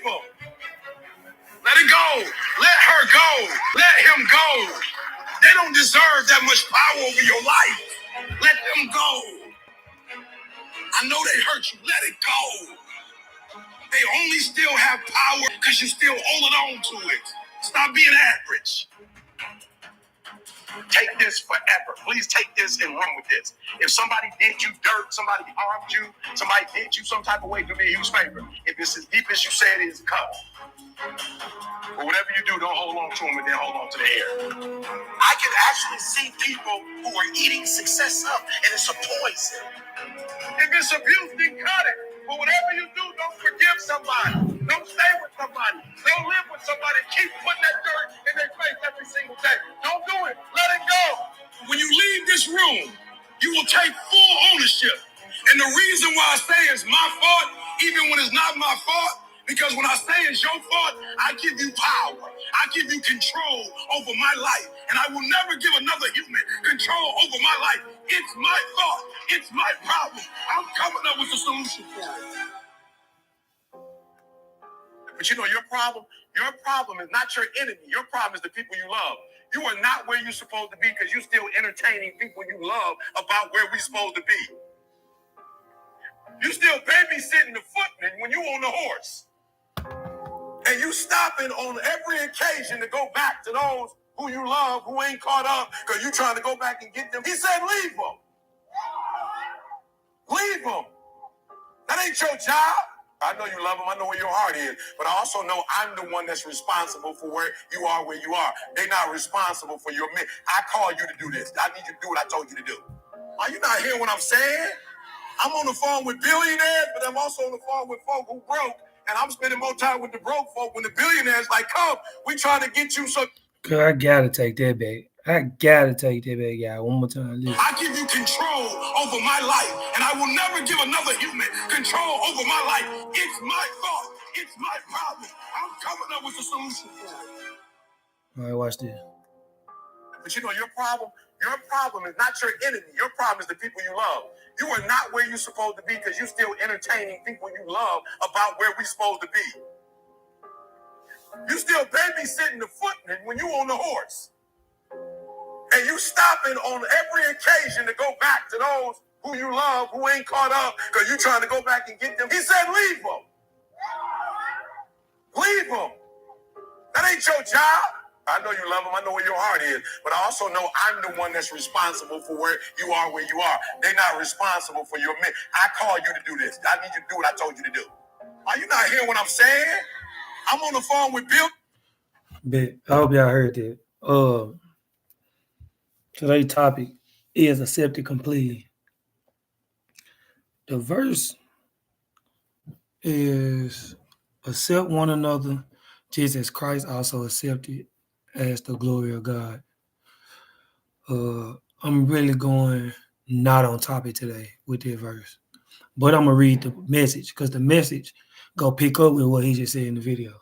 him. Let it go. Let her go. Let him go. They don't deserve that much power over your life. Let them go. I know they hurt you. Let it go. They only still have power because you're still holding on to it. Stop being average. Take this forever. Please take this and run with this. If somebody did you dirt, somebody harmed you, somebody did you some type of way, do me a huge favor. If it's as deep as you say it is, cut. But whatever you do, don't hold on to them and then hold on to the air. I can actually see people who are eating success up, and it's a poison. If it's abuse, then cut it. But whatever you do, don't forgive somebody. Don't stay with somebody. Don't live with somebody. Keep putting that dirt in their face every single day. Don't do it. Let it go. When you leave this room, you will take full ownership. And the reason why I say it's my fault, even when it's not my fault, because when I say it's your fault, I give you power. I give you control over my life. And I will never give another human control over my life. It's my fault. It's my problem. I'm coming up with a solution for it. But you know your problem is not your enemy. Your problem is the people you love. You are not where you're supposed to be because you're still entertaining people you love about where we're supposed to be. You still babysitting the footman when you on the horse. And you stopping on every occasion to go back to those who you love, who ain't caught up, because you trying to go back and get them. He said, leave them. Leave them. That ain't your job. I know you love them. I know where your heart is. But I also know I'm the one that's responsible for where you are. They're not responsible for your men. I call you to do this. I need you to do what I told you to do. Are you not hearing what I'm saying? I'm on the phone with billionaires, but I'm also on the phone with folk who broke. And I'm spending more time with the broke folk when the billionaires like, come, we trying to get you so. Girl, I gotta take that back. Y'all. One more time. Listen. I give you control over my life, and I will never give another human control over my life. It's my fault. It's my problem. I'm coming up with a solution for it. All right, watch this. But you know your problem is not your enemy. Your problem is the people you love. You are not where you're supposed to be because you're still entertaining people you love about where we're supposed to be. You still babysitting the footman when you on the horse. And you stopping on every occasion to go back to those who you love, who ain't caught up, because you trying to go back and get them. He said, leave them. Leave them. That ain't your job. I know you love them. I know where your heart is. But I also know I'm the one that's responsible for where you are. They're not responsible for your men. I call you to do this. I need you to do what I told you to do. Are you not hearing what I'm saying? I'm on the phone with Bill. But I hope y'all heard that. Today's topic is accepted completely. The verse is accept one another just as Christ also accepted as the glory of God. I'm really going not on topic today with that verse, but I'm gonna read the message because the message go pick up with what he just said in the video.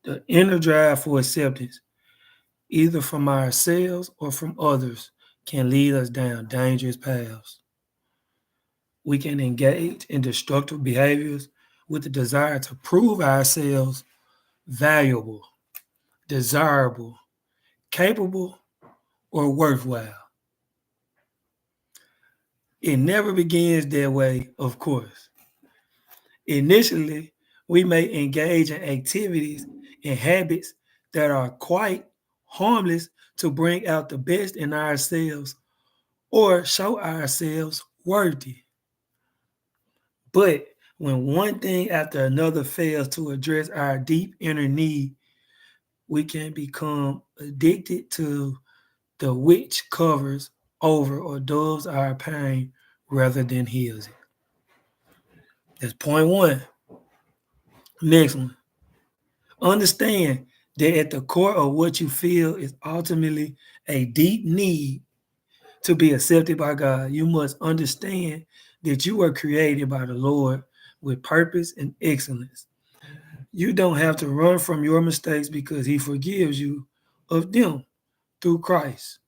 The inner drive for acceptance, either from ourselves or from others, can lead us down dangerous paths. We can engage in destructive behaviors with the desire to prove ourselves valuable, desirable, capable, or worthwhile. It never begins that way, of course. Initially, we may engage in activities and habits that are quite harmless to bring out the best in ourselves or show ourselves worthy. But when one thing after another fails to address our deep inner need, we can become addicted to the which covers over or dulls our pain rather than heals it. That's point one. Next one. Understand that at the core of what you feel is ultimately a deep need to be accepted by God. You must understand that you were created by the Lord with purpose and excellence. You don't have to run from your mistakes because he forgives you of them through Christ,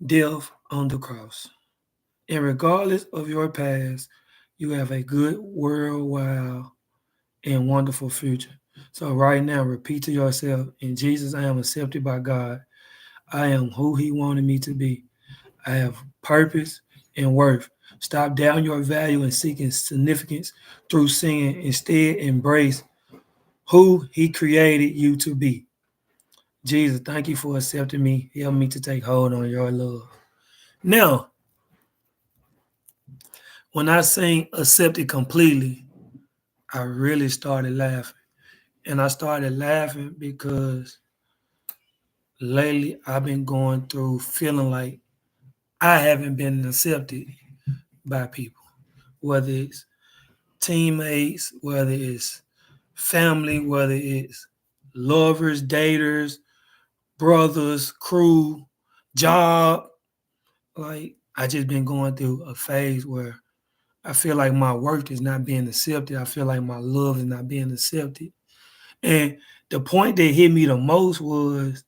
death on the cross. And regardless of your past, you have a good, worldwide, and wonderful future. So right now, repeat to yourself, in Jesus, I am accepted by God. I am who he wanted me to be. I have purpose and worth. Stop down your value and seeking significance through sin. Instead, embrace who he created you to be. Jesus, thank you for accepting me. Help me to take hold on your love. Now, when I sing accepted completely, I really started laughing. And I started laughing because lately I've been going through feeling like I haven't been accepted by people, whether it's teammates, whether it's family, whether it's lovers, daters, brothers, crew, job. Like I just been going through a phase where I feel like my work is not being accepted. I feel like my love is not being accepted. And the point that hit me the most was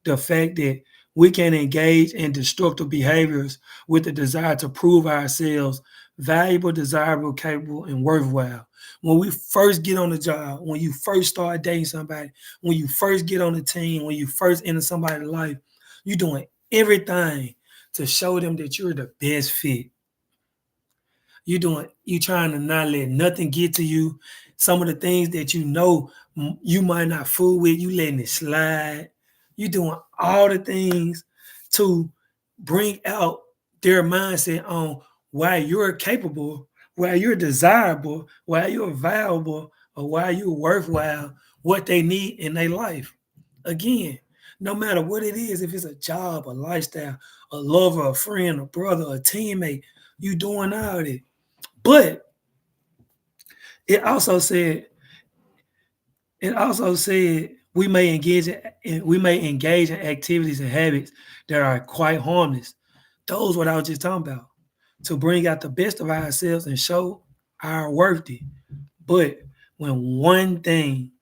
the fact that we can engage in destructive behaviors with the desire to prove ourselves valuable, desirable, capable, and worthwhile. When we first get on the job, when you first start dating somebody, when you first get on the team, when you first enter somebody's life, you're doing everything to show them that you're the best fit. You trying to not let nothing get to you. Some of the things that you know you might not fool with, you letting it slide. You doing all the things to bring out their mindset on why you're capable, why you're desirable, why you're valuable, or why you're worthwhile, what they need in their life. Again, no matter what it is, if it's a job, a lifestyle, a lover, a friend, a brother, a teammate, you doing all of it. But it also said it also said we may engage in activities and habits that are quite harmless. Those what I was just talking about. To bring out the best of ourselves and show our worthy. But when one thing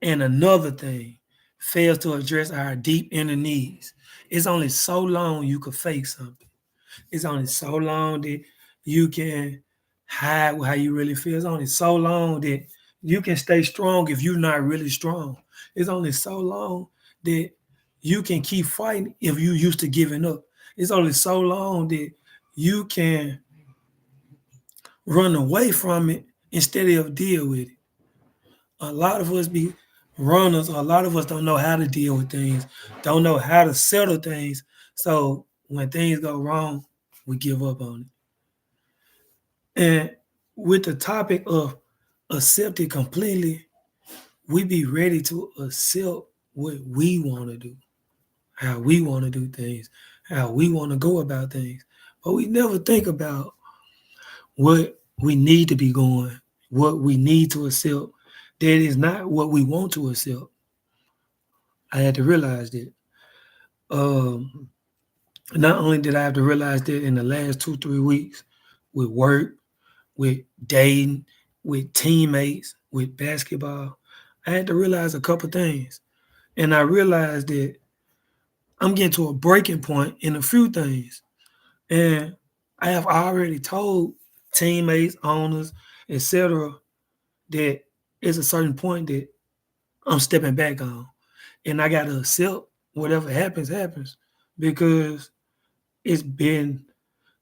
and another thing fails to address our deep inner needs, it's only so long you could fake something. It's only so long that you can hide how you really feel. It's only so long that you can stay strong if you're not really strong. It's only so long that you can keep fighting if you used to giving up. It's only so long that you can run away from it instead of deal with it. A lot of us be runners, a lot of us don't know how to deal with things, don't know how to settle things. So when things go wrong, we give up on it. And with the topic of accepted completely, we be ready to accept what we want to do, how we want to do things, how we want to go about things. But we never think about what we need to be going, what we need to accept. That is not what we want to accept. I had to realize that. Um, Not only did I have to realize that in the last 2, 3 weeks with work, with dating, with teammates, with basketball, I had to realize a couple things. And I realized that I'm getting to a breaking point in a few things. And I have already told teammates, owners, etc., that it's a certain point that I'm stepping back on. And I got to accept whatever happens, happens. Because it's been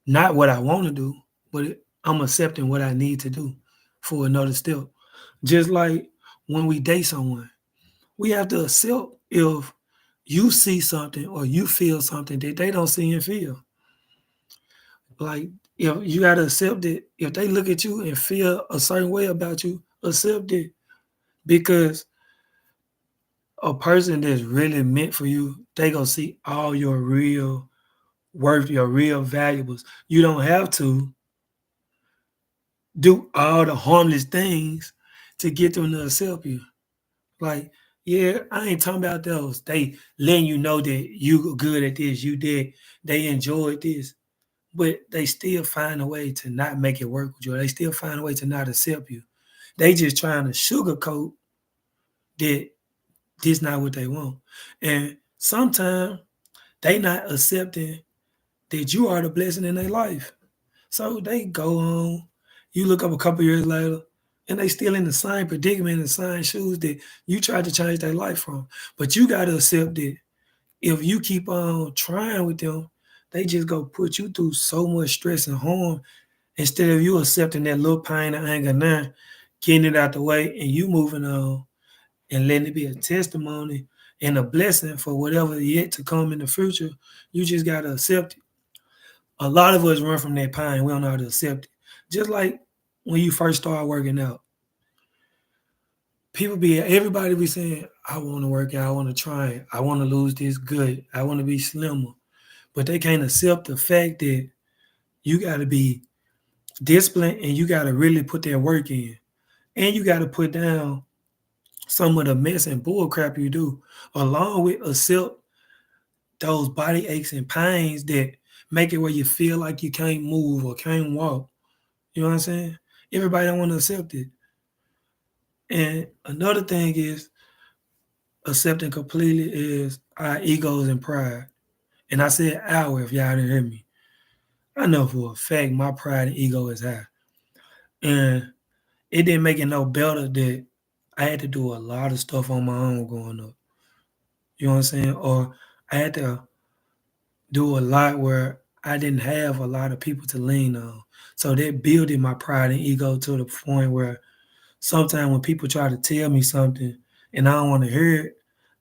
not what I want to do, but I'm accepting what I need to do for another step. Just like when we date someone, we have to accept if you see something or you feel something that they don't see and feel. Like if you gotta accept it, if they look at you and feel a certain way about you, accept it because a person that's really meant for you, they gonna see all your real worth, your real valuables. You don't have to do all the harmless things to get them to accept you. Like, yeah, I ain't talking about those. They letting you know that you good at this, you did, they enjoyed this, but they still find a way to not make it work with you. They still find a way to not accept you. They just trying to sugarcoat that this not what they want. And sometimes they not accepting that you are the blessing in their life. So they go on. You look up a couple years later, and they still in the same predicament, in the same shoes that you tried to change their life from. But you got to accept that if you keep on trying with them, they just go put you through so much stress and harm instead of you accepting that little pain and anger now, getting it out the way, and you moving on and letting it be a testimony and a blessing for whatever yet to come in the future. You just got to accept it. A lot of us run from that pain. We don't know how to accept it. Just like when you first start working out, everybody be saying, I want to work out, I want to try it, I want to lose this good, I want to be slimmer. But they can't accept the fact that you got to be disciplined and you got to really put that work in. And you got to put down some of the mess and bull crap you do, along with accept those body aches and pains that make it where you feel like you can't move or can't walk. You know what I'm saying? Everybody don't want to accept it. And another thing is accepting completely is our egos and pride. And I said our if y'all didn't hear me. I know for a fact my pride and ego is high. And it didn't make it no better that I had to do a lot of stuff on my own growing up. You know what I'm saying? Or I had to do a lot where I didn't have a lot of people to lean on. So that building my pride and ego to the point where sometimes when people try to tell me something and I don't want to hear it,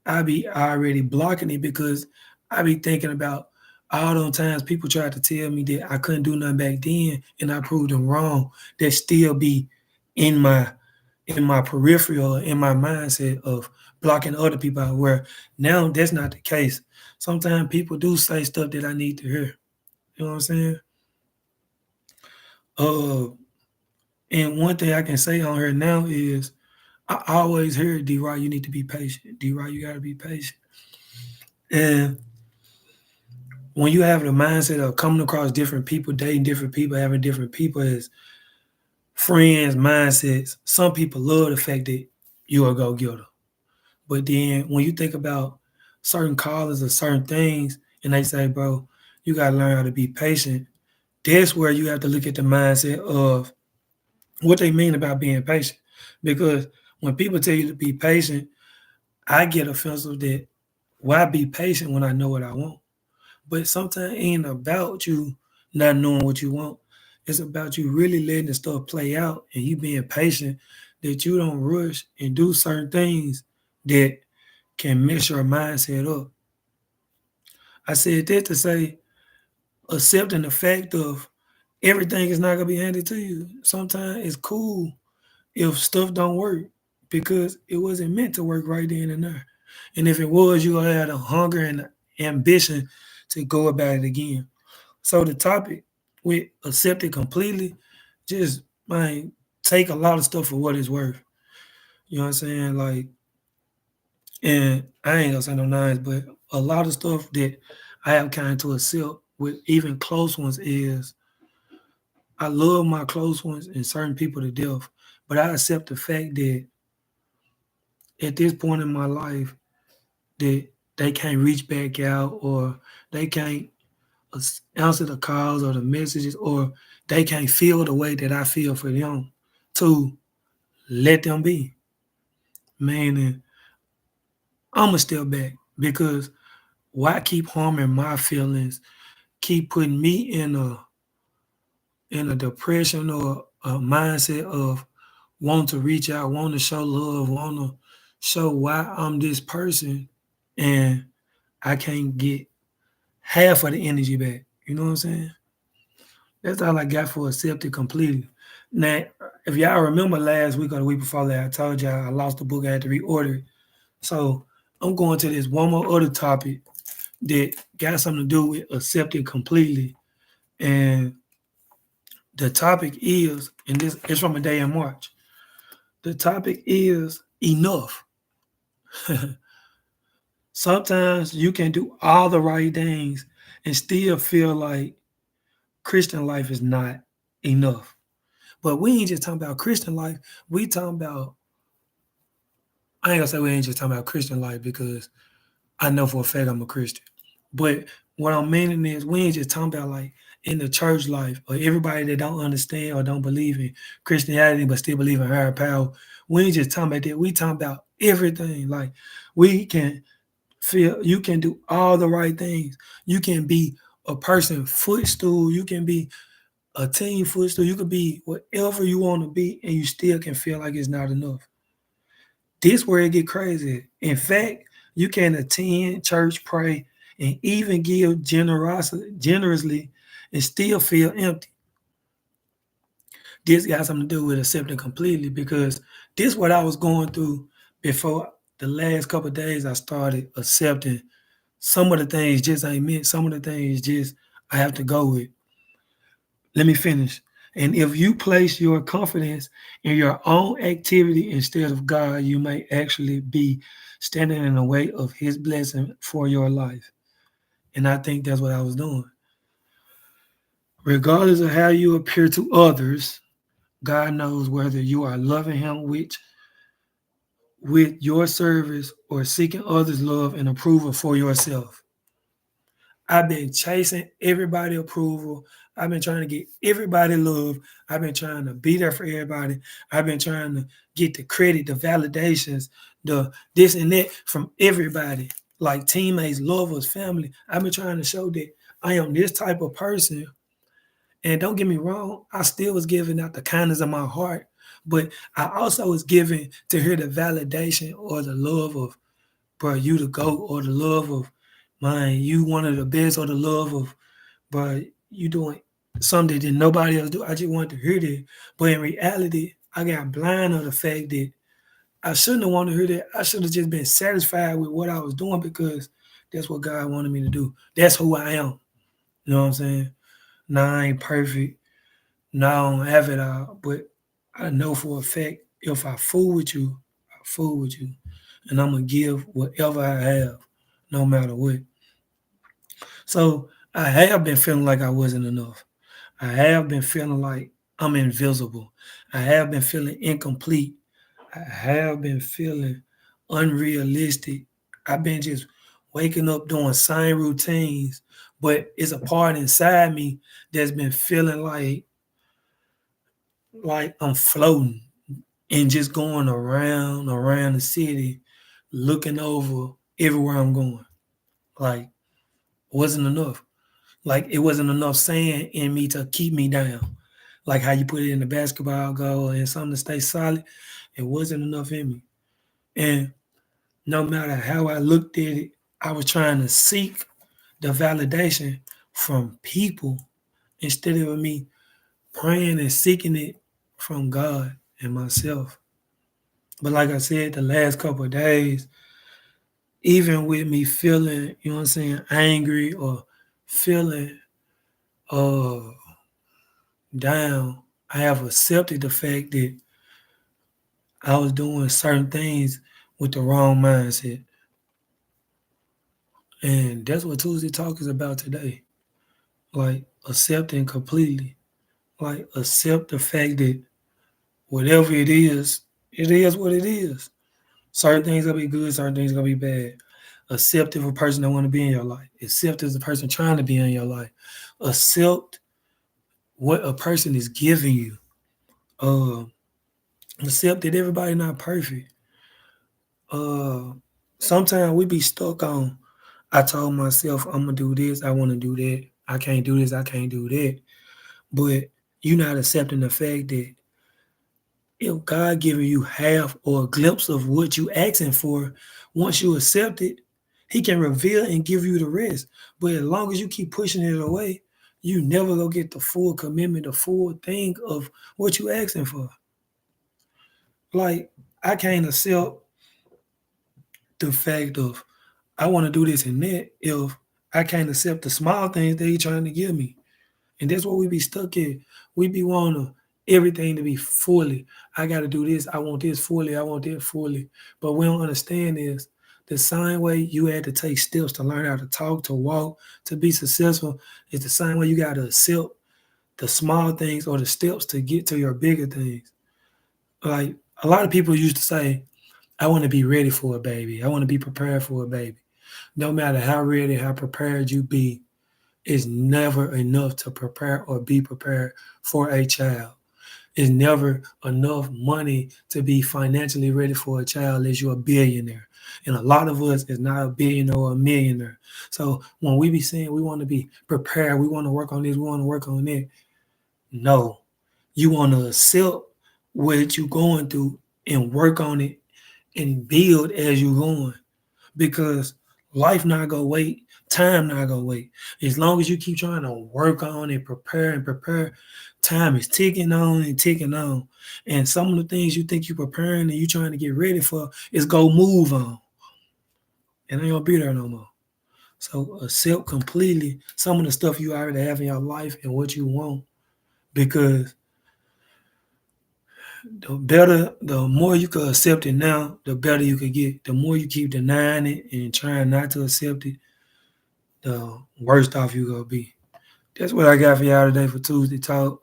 I be already blocking it because I be thinking about all those times people tried to tell me that I couldn't do nothing back then and I proved them wrong. That still be in my peripheral, in my mindset of blocking other people out where now that's not the case. Sometimes people do say stuff that I need to hear. You know what I'm saying? Uh, and one thing I can say on here now is I always hear D Rod, you need to be patient. D Rod, you gotta be patient. And when you have the mindset of coming across different people, dating different people, having different people as friends, mindsets, some people love the fact that you're a go-getter. But then when you think about certain callers or certain things, and they say, bro, you gotta learn how to be patient, that's where you have to look at the mindset of what they mean about being patient. Because when people tell you to be patient, I get offensive that why be patient when I know what I want? But sometimes it ain't about you not knowing what you want. It's about you really letting the stuff play out and you being patient that you don't rush and do certain things that can mess your mindset up. I said that to say accepting the fact of everything is not gonna be handed to you. Sometimes it's cool if stuff don't work because it wasn't meant to work right then and there. And if it was, you gonna have the hunger and the ambition to go about it again. So the topic with accept it completely, just man, take a lot of stuff for what it's worth. You know what I'm saying? Like, and I ain't gonna say no names, but a lot of stuff that I have kind to accept with even close ones is I love my close ones and certain people to death, but I accept the fact that at this point in my life that they can't reach back out or they can't answer the calls or the messages or they can't feel the way that I feel for them to let them be. Man, and I'm going to step back because why keep harming my feelings, keep putting me in a depression or a mindset of want to reach out, want to show love, want to show why I'm this person and I can't get half of the energy back. You know what I'm saying? That's all I got for accepted completely. Now, if y'all remember last week or the week before that, I told y'all I lost the book, I had to reorder it. So I'm going to this one more other topic that got something to do with accepting completely. And the topic is, and this is from a day in March. The topic is enough. Sometimes you can do all the right things and still feel like Christian life is not enough. But we ain't just talking about Christian life. We talking about, I ain't gonna say we ain't just talking about Christian life because I know for a fact I'm a Christian. But what I'm meaning is we ain't just talking about like in the church life, or everybody that don't understand or don't believe in Christianity but still believe in higher power. We ain't just talking about that. We talking about everything. Like we can feel you can do all the right things. You can be a person footstool. You can be a team footstool. You can be whatever you want to be, and you still can feel like it's not enough. This where it get crazy. In fact, you can attend church, pray, and even give generously and still feel empty. This got something to do with accepting completely because this what I was going through before the last couple of days I started accepting some of the things just ain't meant. Some of the things just I have to go with. Let me finish. And if you place your confidence in your own activity instead of God, you may actually be standing in the way of His blessing for your life. And I think that's what I was doing. Regardless of how you appear to others, God knows whether you are loving Him with your service or seeking others' love and approval for yourself. I've been chasing everybody approval. I've been trying to get everybody love. I've been trying to be there for everybody. I've been trying to get the credit, the validations, the this and that from everybody, like teammates, lovers, family. I've been trying to show that I am this type of person. And don't get me wrong, I still was giving out the kindness of my heart, but I also was giving to hear the validation or the love of, bro, you the GOAT, or the love of, man, you one of the best, or the love of, bro, you doing something that nobody else do. I just wanted to hear that. But in reality, I got blind of the fact that I shouldn't have wanted to hear that. I should have just been satisfied with what I was doing because that's what God wanted me to do. That's who I am. You know what I'm saying? Now I ain't perfect. Now I don't have it all. But I know for a fact if I fool with you, I fool with you. And I'm gonna give whatever I have, no matter what. So I have been feeling like I wasn't enough. I have been feeling like I'm invisible. I have been feeling incomplete. I have been feeling unrealistic. I've been just waking up doing same routines, but it's a part inside me that's been feeling like I'm floating and just going around the city, looking over everywhere I'm going. Like wasn't enough. Like it wasn't enough sand in me to keep me down. Like how you put it in the basketball goal and something to stay solid. It wasn't enough in me. And no matter how I looked at it, I was trying to seek the validation from people instead of me praying and seeking it from God and myself. But like I said, the last couple of days, even with me feeling, you know what I'm saying, angry or feeling uh down, I have accepted the fact that I was doing certain things with the wrong mindset. And that's what Tuesday Talk is about today. Like accepting completely. Like accept the fact that whatever it is what it is. Certain things gonna be good, certain things gonna be bad. Accept if a person don't want to be in your life. Accept as a person trying to be in your life. Accept what a person is giving you. Uh, accept that everybody not perfect. Uh, sometimes we be stuck on. I told myself I'm gonna do this. I want to do that. I can't do this. I can't do that. But you're not accepting the fact that if God giving you half or a glimpse of what you asking for, once you accept it, He can reveal and give you the rest. But as long as you keep pushing it away, you never gonna get the full commitment, the full thing of what you asking for. Like I can't accept the fact of I want to do this and that if I can't accept the small things that He trying to give me. And that's what we be stuck in. We be wanting everything to be fully. I got to do this. I want this fully. I want that fully. But we don't understand is the same way you had to take steps to learn how to talk, to walk, to be successful, is the same way you got to accept the small things or the steps to get to your bigger things. Like a lot of people used to say, I want to be ready for a baby. I want to be prepared for a baby. No matter how ready, how prepared you be, is never enough to prepare or be prepared for a child. It's never enough money to be financially ready for a child unless you're a billionaire. And a lot of us is not a billionaire or a millionaire. So when we be saying we want to be prepared, we want to work on this, we want to work on that. No, you want to accept what you're going through and work on it and build as you're going, because life not gonna wait, time not gonna wait. As long as you keep trying to work on and prepare, time is ticking on and ticking on. And some of the things you think you're preparing and you trying to get ready for is go move on. And ain't gonna be there no more. So accept completely some of the stuff you already have in your life and what you want, because the more you can accept it now, the better you could get. The more you keep denying it and trying not to accept it, the worst off you gonna be. That's what I got for y'all today for Tuesday Talk.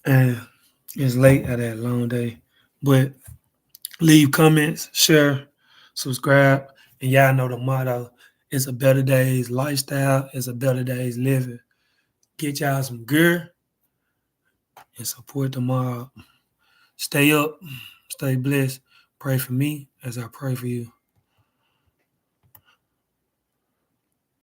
And it's late at that long day. But leave comments, share, subscribe, and y'all know the motto. It's a better day's lifestyle, it's a better day's living. Get y'all some gear and support the mob. Stay up, stay blessed. Pray for me as I pray for you.